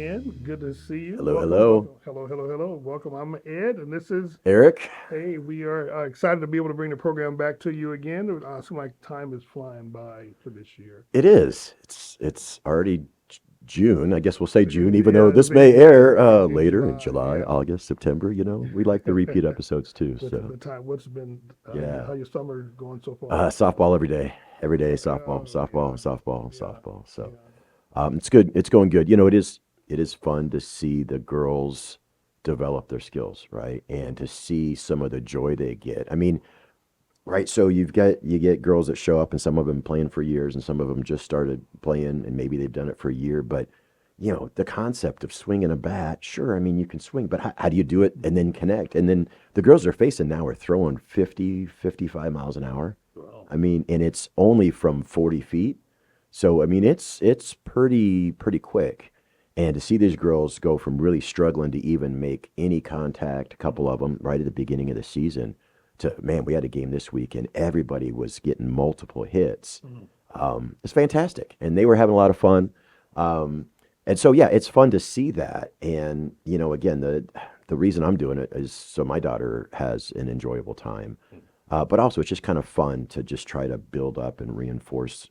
again. Good to see you. Hello, Welcome, hello. welcome. Hello. Welcome. I'm Ed, and this is, Eric? hey, we are excited to be able to bring the program back to you again. Seems like time is flying by for this year. It is. It's already June. I guess we'll say June, even though Yeah, this the, may air in later in July, July, yeah. August, September. We like the repeat episodes too. The So, time, what's been, yeah. how your summer going so far? Softball every day. Every day, Yeah, softball, softball, softball, yeah, softball. So, yeah. it's good. It's going good. It is fun to see the girls develop their skills, right? And Mm-hmm. to see some of the joy they get. I mean, right, so you get girls that show up, and some of them playing for years, and some of them just started playing, and maybe they've done it for a year. But the concept of swinging a bat, sure, I mean you can swing, but how do you do it and then connect? And then the girls they're facing now are throwing 50, 55 miles an hour. Well, I mean, and it's only from 40 feet. So I mean, it's pretty quick. And to see these girls go from really struggling to even make any contact, a couple of them right at the beginning of the season, to man, we had a game this week and everybody was getting multiple hits. mm-hmm. It's fantastic, and they were having a lot of fun. And so yeah, it's fun to see that. And again, the reason I'm doing it is so my daughter has an enjoyable time. But also, it's just kind of fun to just try to build up and reinforce,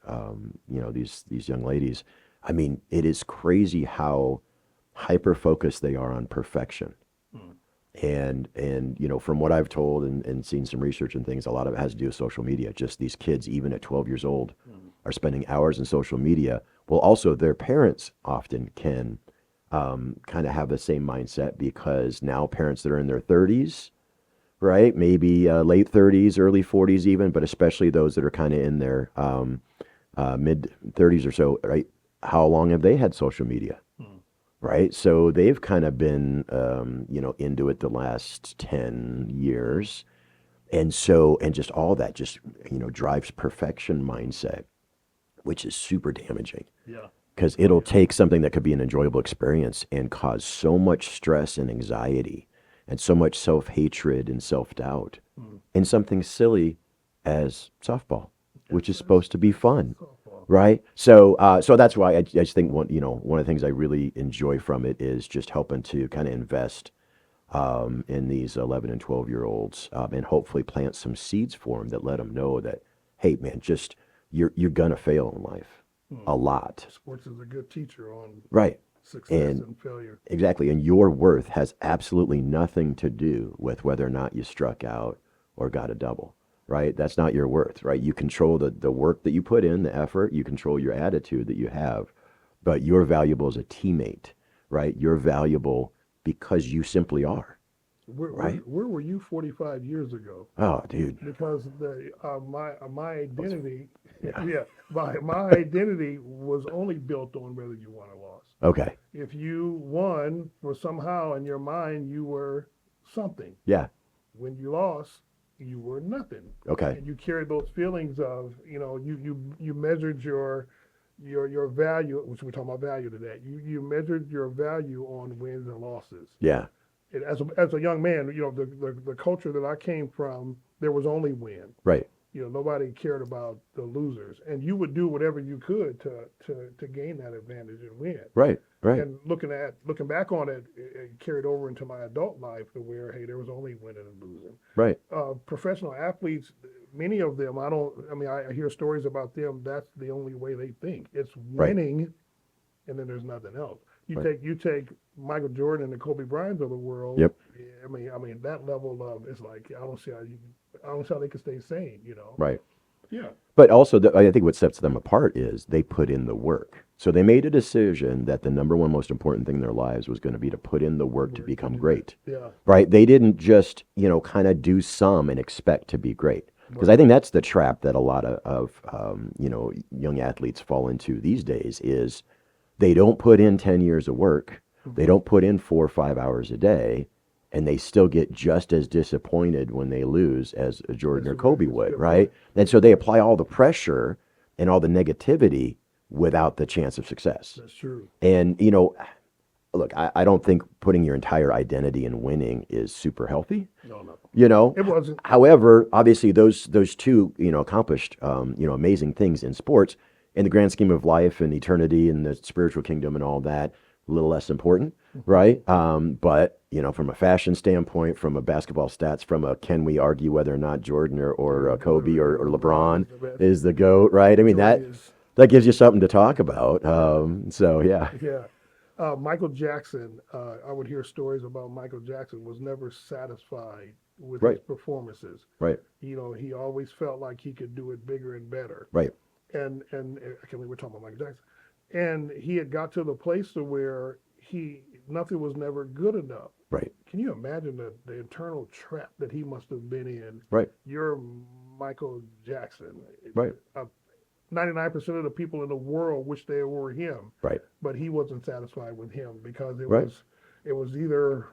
these young ladies. I mean, it is crazy how hyper focused they are on perfection. And from what I've told and seen some research and things, a lot of it has to do with social media. Just these kids, even at 12 years old, Mm-hmm. are spending hours in social media. Well, also their parents often can kind of have the same mindset, because now parents that are in their 30s, right? Maybe late 30s, early 40s, even, but especially those that are kind of in their mid 30s or so, right? How long have they had social media, Mm-hmm. right? So they've kind of been, into it the last 10 years. And just all that just, drives perfection mindset, which is super damaging, Yeah. because Oh it'll yeah. take something that could be an enjoyable experience and cause so much stress and anxiety and so much self hatred and self doubt Mm-hmm. in something silly as softball, which is That's supposed to be fun, softball. right? So that's why I just think one of the things I really enjoy from it is just helping to kind of invest in these 11 and 12-year olds, and hopefully plant some seeds for them that let them know that, hey, man, just you're gonna fail in life a Mm-hmm. lot, Sports is a good teacher on right? success And and failure. exactly, and your worth has absolutely nothing to do with whether or not you struck out or got a double, right? That's not your worth, right? You control the work that you put in, the effort, you control your attitude that you have, but you're valuable as a teammate, right? You're valuable because you simply are, right? Where were you 45 years ago? Oh, dude. Because the my That's, identity, yeah. yeah, my identity was only built on whether you won or lost. Okay. If you won, for somehow in your mind you were something. Yeah. When you lost, you were nothing, Okay. and you carried those feelings of you measured your value, which we're talking about value today. You measured your value on wins and losses. Yeah. And as a young man, the culture that I came from, there was only win. Right. Nobody cared about the losers, and you would do whatever you could to gain that advantage and win. Right. Right. And looking back on it, it carried over into my adult life to where, hey, there was only winning and losing. Right. Professional athletes, many of them, I mean, I hear stories about them. That's the only way they think. It's Right. winning, and then there's nothing else. You Right. take you take Michael Jordan and the Kobe Bryants of the world. Yep. I mean that level of, it's like I don't see how they can stay sane. Right. Yeah. But also, I think what sets them apart is they put in the work. So they made a decision that the number one most important thing in their lives was going to be to put in the work to Work to become do that. great, Yeah. right? They didn't just, kind of do some and expect to be great. Because I Right. think that's the trap that a lot of young athletes fall into these days is they don't put in 10 years of work. They Mm-hmm. don't put in 4 or 5 hours a day, and they still get just as disappointed when they lose as a Jordan or Kobe That's a would, good right? point. And so they apply all the pressure and all the negativity without the chance of success. That's true. And, look, I don't think putting your entire identity in winning is super healthy. No, no, You know, it wasn't. however, obviously those two accomplished amazing things in sports in the grand scheme of life and eternity and the spiritual kingdom and all that. a little less important, right? But you know, from a fashion standpoint, from a basketball stats, from a can we argue whether or not Jordan or Kobe or LeBron is the best. is the GOAT, right? I mean Jordan that is. that gives you something to talk about. So yeah, Yeah. Michael Jackson, I would hear stories about Michael Jackson was never satisfied with his right, performances. right, You know, he always felt like he could do it bigger and better. right, And I can't believe we're talking about Michael Jackson. And he had got to the place to where nothing was never good enough. right, Can you imagine the internal trap that he must have been in? right, You're Michael Jackson. right, 99% of the people in the world wish they were him, right, but he wasn't satisfied with him because right, it was either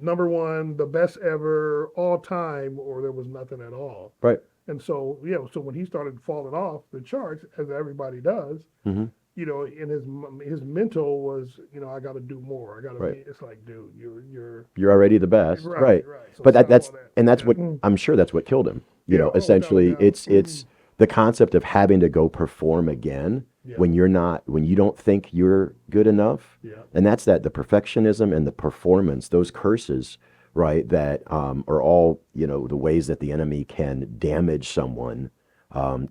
number one, the best ever, all time, or there was nothing at all. right. And so, yeah, so when he started falling off the charts, as everybody does, Hmm. you know, in his mental was, you know, I got to do more. I got to be. Right. It's like, dude, you're You're already the best, right, right? right. So But stop that's all that. and that's Yeah. what I'm sure that's what killed him. You Yeah. know, Oh, without a essentially, doubt. it's the concept of having to go perform again Yeah. when you don't think you're good enough, Yeah. and that's the perfectionism and the performance, those curses, right? That are all the ways that the enemy can damage someone,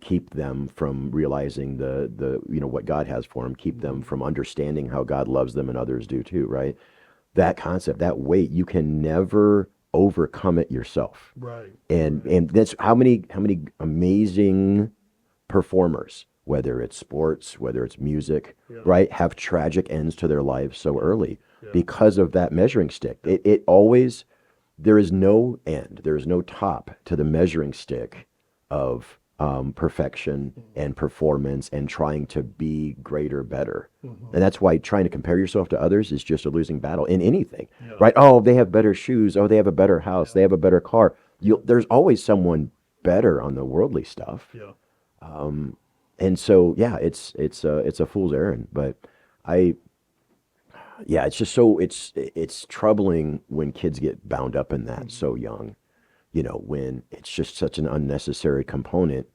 keep them from realizing the what God has for them, keep them from understanding how God loves them and others do too, right? That concept, that weight, you can never overcome it yourself. Right. And that's how many amazing performers, whether it's sports, whether it's music, Yeah. right, have tragic ends to their lives so early Yeah. because of that measuring stick. It always, there is no end, there is no top to the measuring stick of perfection and performance and trying to be greater, better. And that's why trying to compare yourself to others is just a losing battle in anything, Yeah. right? Oh, they have better shoes. Oh, they have a better house. They have a better car. There's always someone better on the worldly stuff. Yeah. And so, yeah, it's a fool's errand. But it's just it's troubling when kids get bound up in that so young. When it's just such an unnecessary component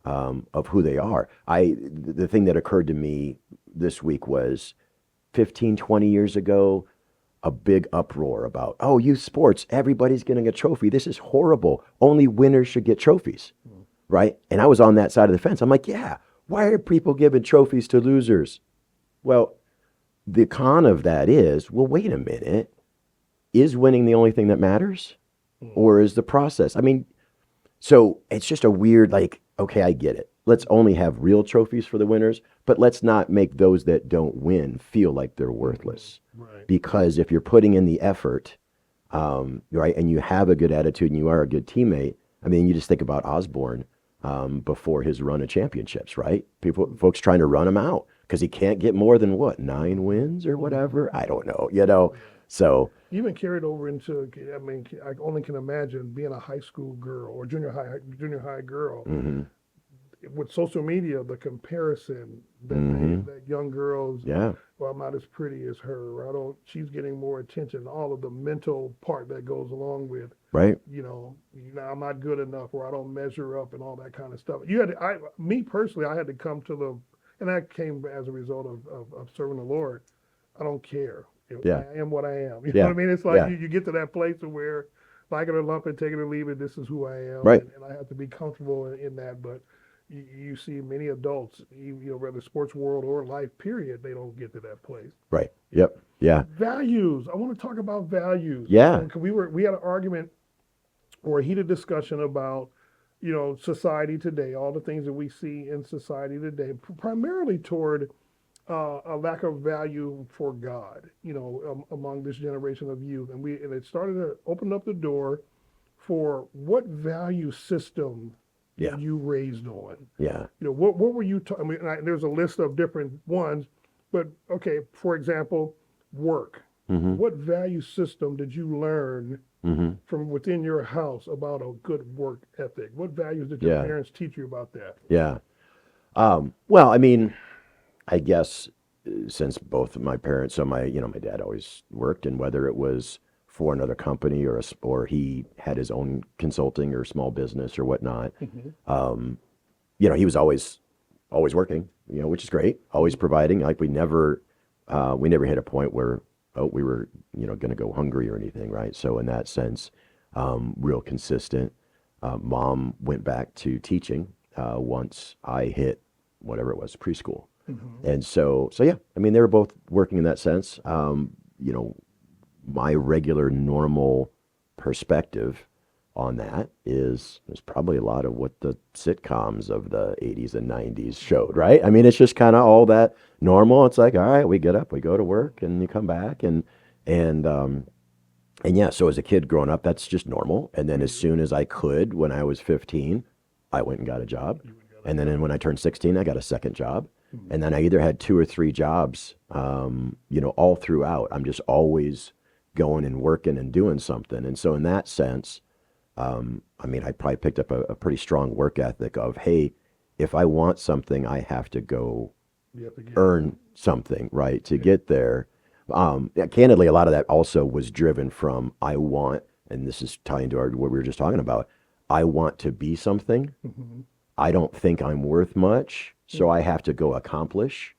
of who they are. The thing that occurred to me this week was 15, 20 years ago, a big uproar about, oh, youth sports, everybody's getting a trophy. This is horrible. Only winners should get trophies, right? And I was on that side of the fence. I'm like, yeah, why are people giving trophies to losers? Well, the con of that is, well, wait a minute. Is winning the only thing that matters? Or is the process? I mean, so it's just a weird, like, okay, I get it. Let's only have real trophies for the winners, but let's not make those that don't win feel like they're worthless. Right. Because if you're putting in the effort, right, and you have a good attitude and you are a good teammate, I mean, you just think about Osborne before his run of championships, right? Folks trying to run him out because he can't get more than 9 wins or whatever. I don't know, So Even carried over into, I mean, I only can imagine being a high school girl or junior high girl. With social media, the comparison that young girls, yeah, well, I'm not as pretty as her, or she's getting more attention, all of the mental part that goes along with, right, I'm not good enough, or I don't measure up and all that kind of stuff. Me personally, I had to come to and that came as a result of serving the Lord. I don't care. Yeah. I am what I am. You Yeah. know what I mean? It's like Yeah. you get to that place where like it or lump it, take it or leave it, this is who I am. Right. And I have to be comfortable in that. But you see many adults, whether sports world or life period, they don't get to that place. right, yep, yeah, Values. I want to talk about values. Yeah. And we had an argument or a heated discussion about, society today, all the things that we see in society today, primarily toward a lack of value for God, among this generation of youth. And it started to open up the door for what value system Yeah. were you raised on? yeah, What were you I mean, there's a list of different ones, but okay, for example, work. mm-hmm. What value system did you learn Mm-hmm. from within your house about a good work ethic? What values did your Yeah. parents teach you about that? Yeah. Well, I mean, I guess since both of my parents, so my dad always worked, and whether it was for another company or he had his own consulting or small business or whatnot, he was always working, which is great, always providing. Like we never we never hit a point where, oh, we were, going to go hungry or anything, right? So in that sense, real consistent. Mom went back to teaching once I hit whatever it was, preschool. And so yeah, I mean, they were both working in that sense. You know, my regular normal perspective on that is probably a lot of what the sitcoms of the 80s and 90s showed, right? I mean, it's just kind of all that normal. It's like, all right, we get up, we go to work, and you come back, and yeah. So as a kid growing up, that's just normal. And then as soon as I could, when I was 15, I went and got a job. And then when I turned 16, I got a second job. And then I either had 2 or 3 jobs, all throughout. I'm just always going and working and doing something. And so in that sense, I mean, I probably picked up a pretty strong work ethic of, hey, if I want something, I have to go You have to get earn something, right, to get there. Yeah, candidly, a lot of that also was driven from I want, and this is tying to what we were just talking about, I want to be something. I don't think I'm worth much, so I have to go accomplish.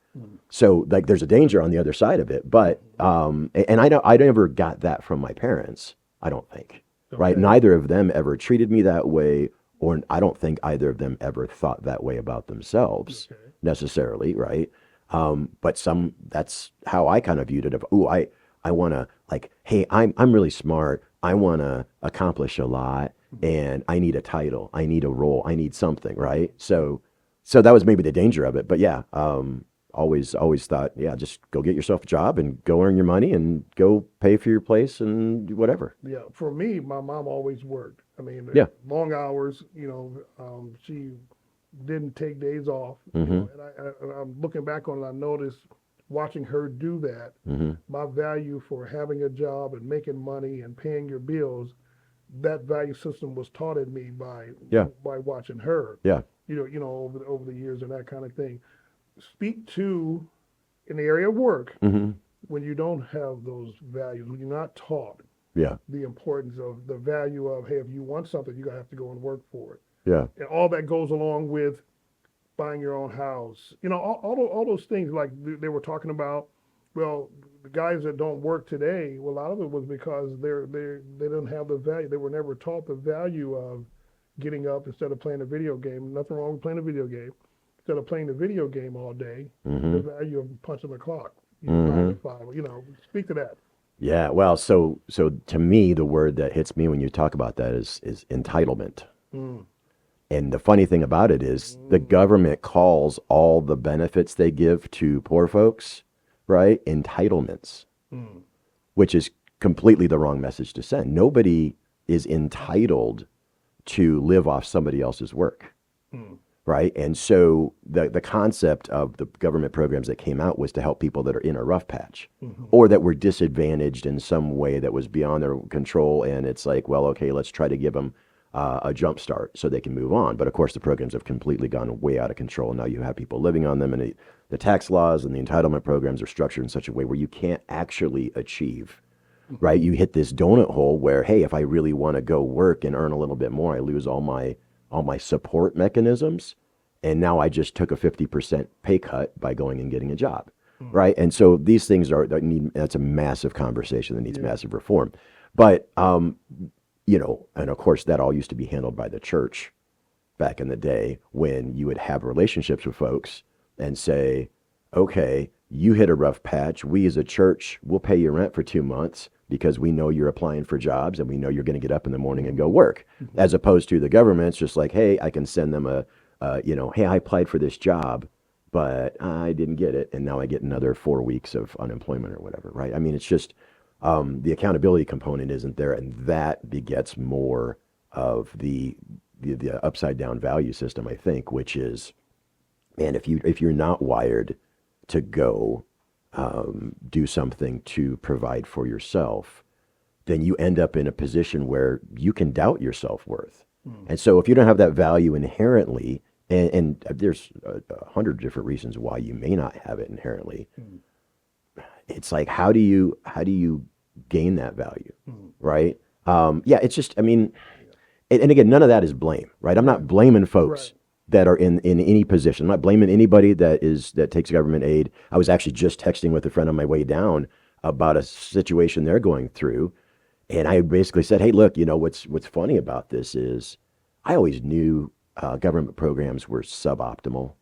So like there's a danger on the other side of it, but and I never got that from my parents, I don't think. Right? Okay. Neither of them ever treated me that way, or I don't think either of them ever thought that way about themselves Okay. necessarily, right? But that's how I kind of viewed it of, I want to like, hey, I'm really smart. I want to accomplish a lot and I need a title. I need a role. I need something, right? So that was maybe the danger of it. But yeah, always thought, yeah, just go get yourself a job and go earn your money and go pay for your place and whatever. Yeah, for me, my mom always worked. I mean, Yeah. long hours. She didn't take days off. Mhm. And I'm looking back on it. I noticed watching her do that. My value for having a job and making money and paying your bills, that value system was taught in me Yeah. by watching her. Yeah. Over the years and that kind of thing. Speak to in the area of work Hmm. when you don't have those values, when you're not taught Yeah. the importance of the value of, hey, if you want something, you're gonna have to go and work for it. Yeah. And all that goes along with buying your own house. All those things like they were talking about. Well, the guys that don't work today, well, a lot of it was because they didn't have the value. They were never taught the value of getting up instead of playing a video game. Nothing wrong with playing a video game. Instead of playing the video game all day, the value of punching the clock, 9 to 5. Speak to that. Yeah. Well, so to me, the word that hits me when you talk about that is entitlement. And the funny thing about it is the government calls all the benefits they give to poor folks, right, entitlements, which is completely the wrong message to send. Nobody is entitled to live off somebody else's work, right? And so the concept of the government programs that came out was to help people that are in a rough patch or that were disadvantaged in some way that was beyond their control. And it's like, well, okay, let's try to give them a jump start so they can move on. But of course, the programs have completely gone way out of control. Now you have people living on them, and the tax laws and the entitlement programs are structured in such a way where you can't actually achieve, right? You hit this donut hole where, hey, if I really want to go work and earn a little bit more, I lose all my support mechanisms. And now I just took a 50% pay cut by going and getting a job, right? And so these things that's a massive conversation that needs massive reform. But, and of course, that all used to be handled by the church back in the day when you would have relationships with folks and say, okay, you hit a rough patch. We as a church will pay your rent for 2 months because we know you're applying for jobs and we know you're going to get up in the morning and go work. As opposed to the government's just like, hey, I can send them hey, I applied for this job, but I didn't get it. And now I get another 4 weeks of unemployment or whatever, right? I mean, it's just the accountability component isn't there. And that begets more of the upside down value system, I think, which is, man, if you're not wired to go do something to provide for yourself, then you end up in a position where you can doubt your self-worth. And so if you don't have that value inherently, and there's 100 different reasons why you may not have it inherently, it's like, how do you gain that value, right? Yeah, it's just, I mean, and again, none of that is blame, right? I'm not blaming folks that are in any position. I'm not blaming anybody that takes government aid. I was actually just texting with a friend on my way down about a situation they're going through, and I basically said, "Hey, look, what's funny about this is I always knew government programs were suboptimal,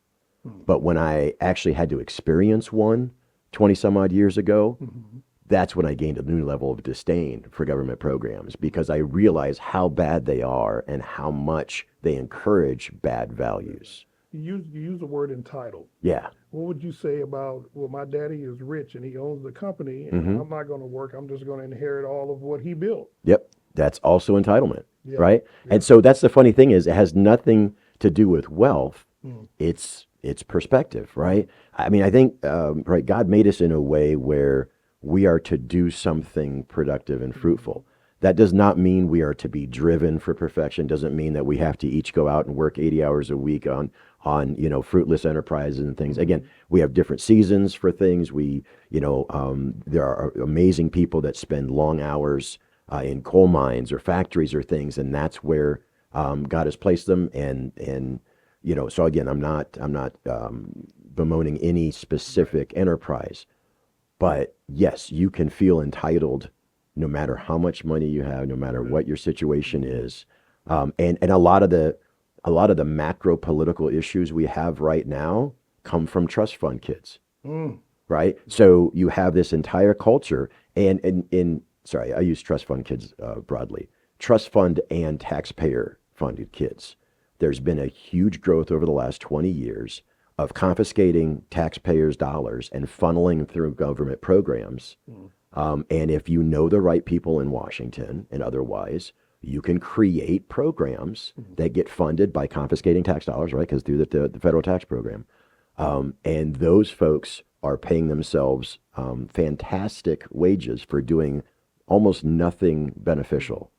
but when I actually had to experience one 20 some odd years ago, that's when I gained a new level of disdain for government programs because I realized how bad they are and how much they encourage bad values." You use the word entitled. Yeah. What would you say about, well, my daddy is rich and he owns the company and Hmm. I'm not going to work. I'm just going to inherit all of what he built. Yep. That's also entitlement, Yeah. right? Yeah. And so that's the funny thing is it has nothing to do with wealth. Mm. It's perspective, right? I mean, I think right, God made us in a way where we are to do something productive and fruitful. That does not mean we are to be driven for perfection. Doesn't mean that we have to each go out and work 80 hours a week on fruitless enterprises and things. Again, we have different seasons for things. There are amazing people that spend long hours in coal mines or factories or things, and that's where God has placed them. And so again, I'm not bemoaning any specific enterprise, but yes, you can feel entitled no matter how much money you have, no matter what your situation is. And a lot of the macro political issues we have right now come from trust fund kids, Mm. right? So you have this entire culture, and sorry, I use trust fund kids broadly, trust fund and taxpayer funded kids. There's been a huge growth over the last 20 years of confiscating taxpayers' dollars and funneling through government programs. And if you know the right people in Washington and otherwise, you can create programs that get funded by confiscating tax dollars, right? Because through the federal tax program. And those folks are paying themselves fantastic wages for doing almost nothing beneficial.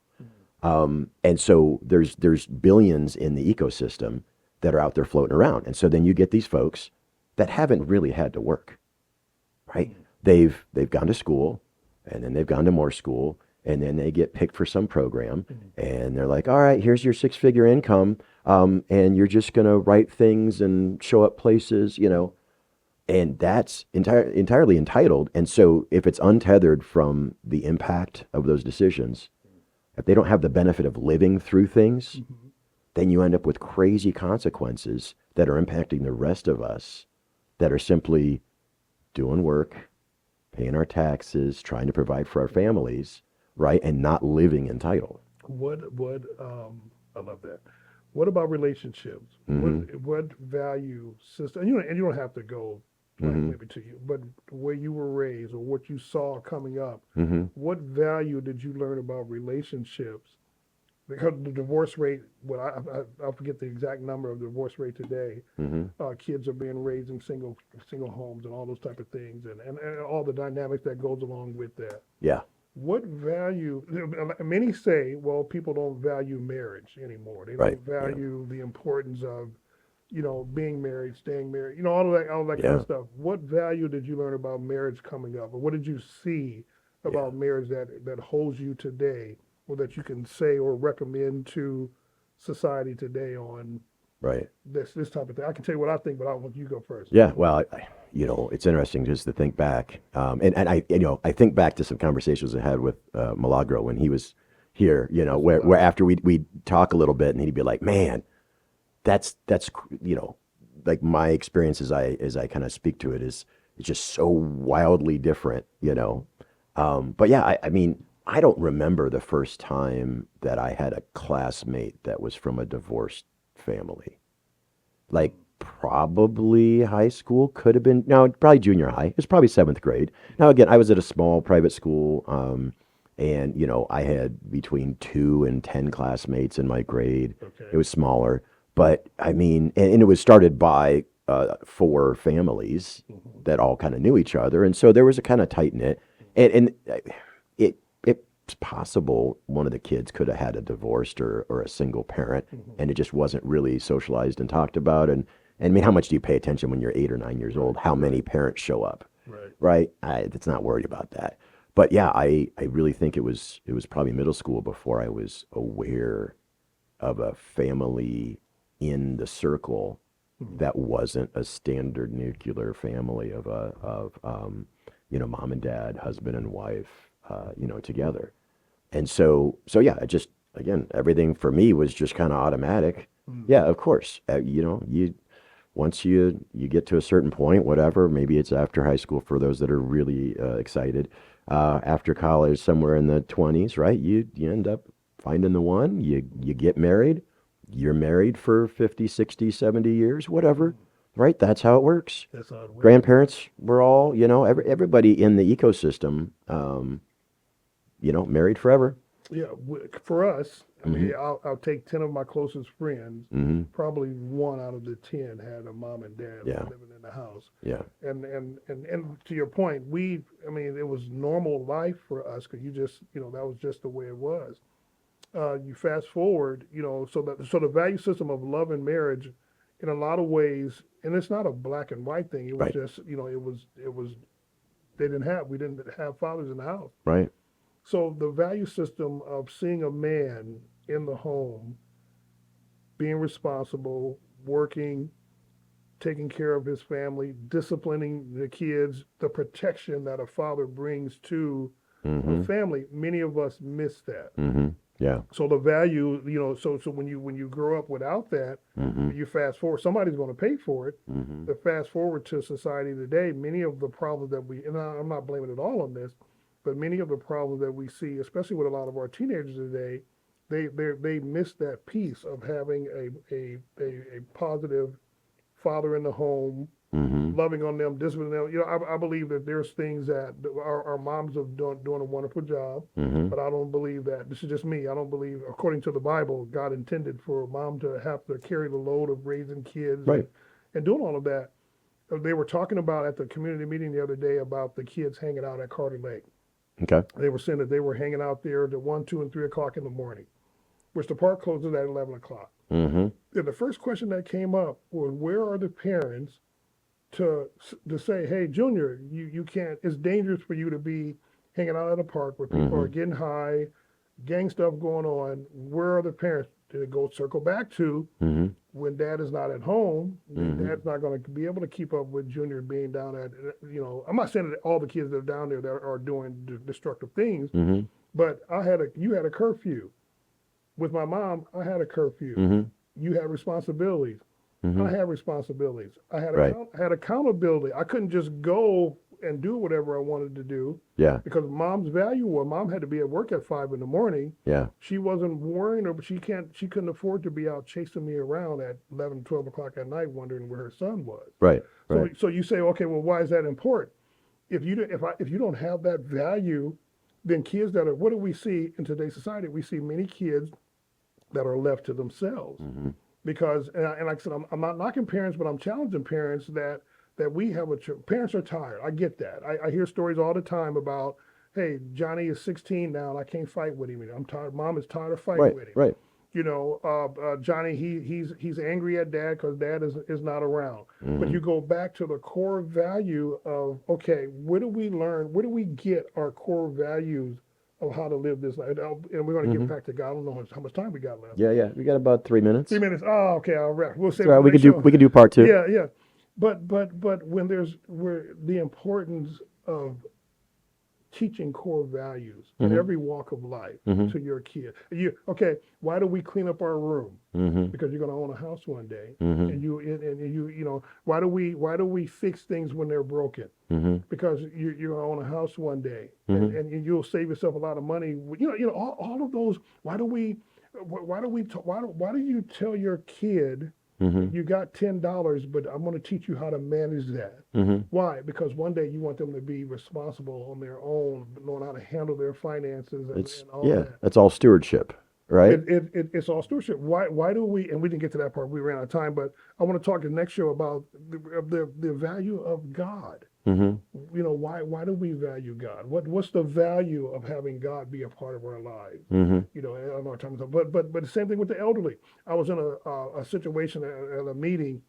And so there's billions in the ecosystem that are out there floating around. And so then you get these folks that haven't really had to work, right? They've gone to school, and then they've gone to more school, and then they get picked for some program, and they're like, all right, here's your six-figure income, and you're just going to write things and show up places, and that's entirely entitled. And so if it's untethered from the impact of those decisions, if they don't have the benefit of living through things, then you end up with crazy consequences that are impacting the rest of us that are simply doing work, paying our taxes, trying to provide for our families, right? And not living entitled. I love that. What about relationships? What value system? And you don't have to go like maybe to you, but where you were raised or what you saw coming up. What value did you learn about relationships? Because the divorce rate, I forget the exact number of the divorce rate today. Kids are being raised in single homes and all those type of things, and all the dynamics that goes along with that. Yeah. What value? Many say, well, people don't value marriage anymore. They Right. don't value the importance of, being married, staying married, all that kind Yeah. of stuff. What value did you learn about marriage coming up, or what did you see about marriage that holds you today, or that you can say or recommend to society today on Right. this type of thing? I can tell you what I think, but I want you to go first. Yeah. Well, it's interesting just to think back. And I think back to some conversations I had with Milagro when he was here, where after we'd talk a little bit and he'd be like, man, that's like my experience as I kind of speak to it is it's just so wildly different. But yeah, I mean, I don't remember the first time that I had a classmate that was from a divorced family. Like probably high school, could have been, no, probably junior high. It was probably seventh grade. Now, again, I was at a small private school, and I had between 2 and 10 classmates in my grade. Okay. It was smaller, but I mean, and it was started by 4 families that all kind of knew each other, and so there was a kind of tight knit, and it's possible one of the kids could have had a divorced or a single parent, and it just wasn't really socialized and talked about. And I mean, how much do you pay attention when you're 8 or 9 years old? How many parents show up? Right. It's not worried about that. But yeah, I really think it was probably middle school before I was aware of a family in the circle that wasn't a standard nuclear family of mom and dad, husband and wife, together. And so yeah, I just, again, everything for me was just kind of automatic. Yeah, of course. You once you get to a certain point, whatever, maybe it's after high school for those that are really excited. After college, somewhere in the 20s, right? You end up finding the one. You get married. You're married for 50, 60, 70 years, whatever, right? That's how it works. That's how it works. Grandparents were all, everybody in the ecosystem, married forever. Yeah, for us, I mean, Hmm. I'll take 10 of my closest friends. Hmm. Probably one out of the 10 had a mom and dad Yeah. living in the house. Yeah. And to your point, I mean, it was normal life for us because that was just the way it was. You fast forward, so the value system of love and marriage, in a lot of ways, and it's not a black and white thing. It was Right. just, it was we didn't have fathers in the house. Right. So the value system of seeing a man in the home, being responsible, working, taking care of his family, disciplining the kids, the protection that a father brings to a Hmm. family, many of us miss that. Hmm. Yeah. So the value, so when you grow up without that, Hmm. you fast forward, somebody's going to pay for it. Hmm. But fast forward to society today, many of the problems that I'm not blaming it all on this, but many of the problems that we see, especially with a lot of our teenagers today, they miss that piece of having a positive father in the home, Hmm. loving on them, disciplining them. I believe that there's things that our moms are doing a wonderful job, Hmm. but I don't believe that. This is just me. I don't believe, according to the Bible, God intended for a mom to have to carry the load of raising kids Right. and doing all of that. They were talking about at the community meeting the other day about the kids hanging out at Carter Lake. Okay. They were saying that they were hanging out there to 1, 2, and 3 o'clock in the morning, which the park closes at 11 o'clock. Hmm. And the first question that came up was, where are the parents to say, hey, Junior, you can't. It's dangerous for you to be hanging out at a park where people are Hmm. getting high, gang stuff going on. Where are the parents? To go circle back to Hmm. when dad is not at home, then Hmm. dad's not going to be able to keep up with Junior being down at. I'm not saying that all the kids that are down there that are doing destructive things, Hmm. but you had a curfew. With my mom, I had a curfew. Hmm. You had responsibilities. Hmm. I had responsibilities. Right. I had accountability. I couldn't just go and do whatever I wanted to do Yeah. because mom's value was mom had to be at work at 5 in the morning. Yeah. She wasn't worrying, or she couldn't afford to be out chasing me around at 11, 12 o'clock at night wondering where her son was. Right. So Right. so you say, okay, well, why is that important? If you don't have that value, then kids that are, what do we see in today's society? We see many kids that are left to themselves Hmm. because, and like I said, I'm not knocking parents, but I'm challenging parents that we have parents are tired. I get that. I hear stories all the time about, hey, Johnny is 16 now and I can't fight with him. I'm tired. Mom is tired of fighting Right. with him. Right. Johnny, he's angry at dad because dad is not around. But Hmm. you go back to the core value of, okay, where do we learn? Where do we get our core values of how to live this life? And we're going to get Hmm. back to God. I don't know how much time we got left. Yeah. Yeah. We got about 3 minutes. 3 minutes. Oh, okay. I'll wrap. We'll It's save all it right. for We the could next do show. we could do part two. Yeah, yeah. But when where the importance of teaching core values in Hmm. every walk of life Hmm. to your kid. Why do we clean up our room? Hmm. Because you're going to own a house one day, Hmm. and why do we fix things when they're broken? Hmm. Because you're going to own a house one day, and, Hmm. and you'll save yourself a lot of money. All of those. Why do you tell your kid? Hmm. You got $10, but I'm going to teach you how to manage that. Hmm. Why? Because one day you want them to be responsible on their own, knowing how to handle their finances It's and all yeah. that. That's all stewardship, right? It's all stewardship. Why do we? And we didn't get to that part. We ran out of time. But I want to talk in the next show about the value of God. Hmm. Why do we value God? What's the value of having God be a part of our lives? Hmm. In our time. But the same thing with the elderly. I was in a situation at a meeting,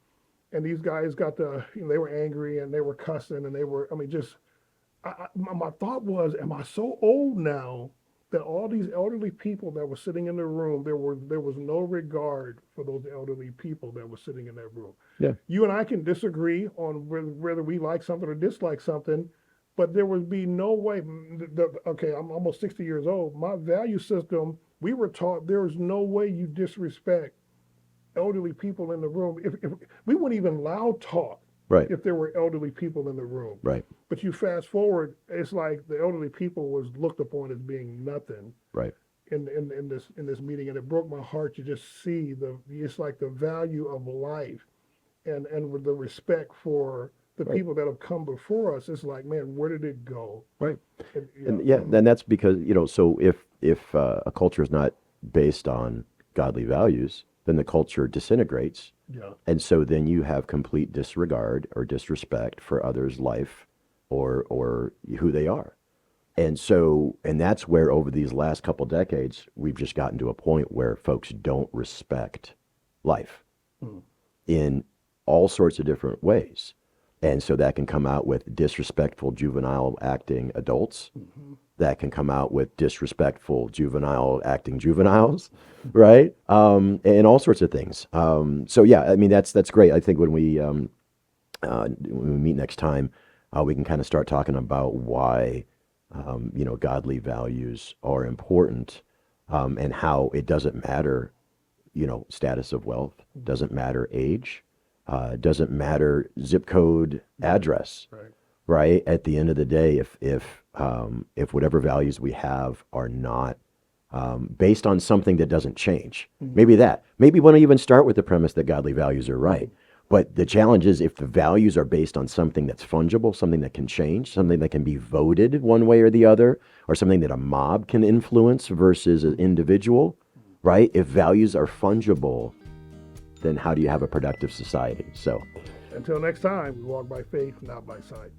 and these guys they were angry and they were cussing and they were, I mean, just my thought was, am I so old now that all these elderly people that were sitting in the room, there was no regard for those elderly people that were sitting in that room. Yeah. You and I can disagree on whether we like something or dislike something, but there would be no way. Okay, I'm almost 60 years old. My value system, we were taught there is no way you disrespect elderly people in the room. If we wouldn't even loud talk Right. if there were elderly people in the room. Right. But you fast forward, it's like the elderly people was looked upon as being nothing Right. in this meeting, and it broke my heart to just see it's like the value of life and with the respect for the Right. people that have come before us. It's like, man, where did it go? Right. And, And yeah, then that's because, so if a culture is not based on godly values, then the culture disintegrates. yeah, And so then you have complete disregard or disrespect for others' life or who they are. And that's where over these last couple decades, we've just gotten to a point where folks don't respect life in all sorts of different ways. And so that can come out with disrespectful juvenile acting adults. That can come out with disrespectful juvenile acting juveniles, right? And all sorts of things. So yeah, I mean that's great. I think when we meet next time, we can kind of start talking about why godly values are important, and how it doesn't matter, status of wealth, doesn't matter age, doesn't matter zip code, address. right. Right. At the end of the day, if whatever values we have are not based on something that doesn't change, maybe we want to even start with the premise that godly values are right. But the challenge is if the values are based on something that's fungible, something that can change, something that can be voted one way or the other, or something that a mob can influence versus an individual, right? If values are fungible, then how do you have a productive society? So. Until next time, we walk by faith, not by sight.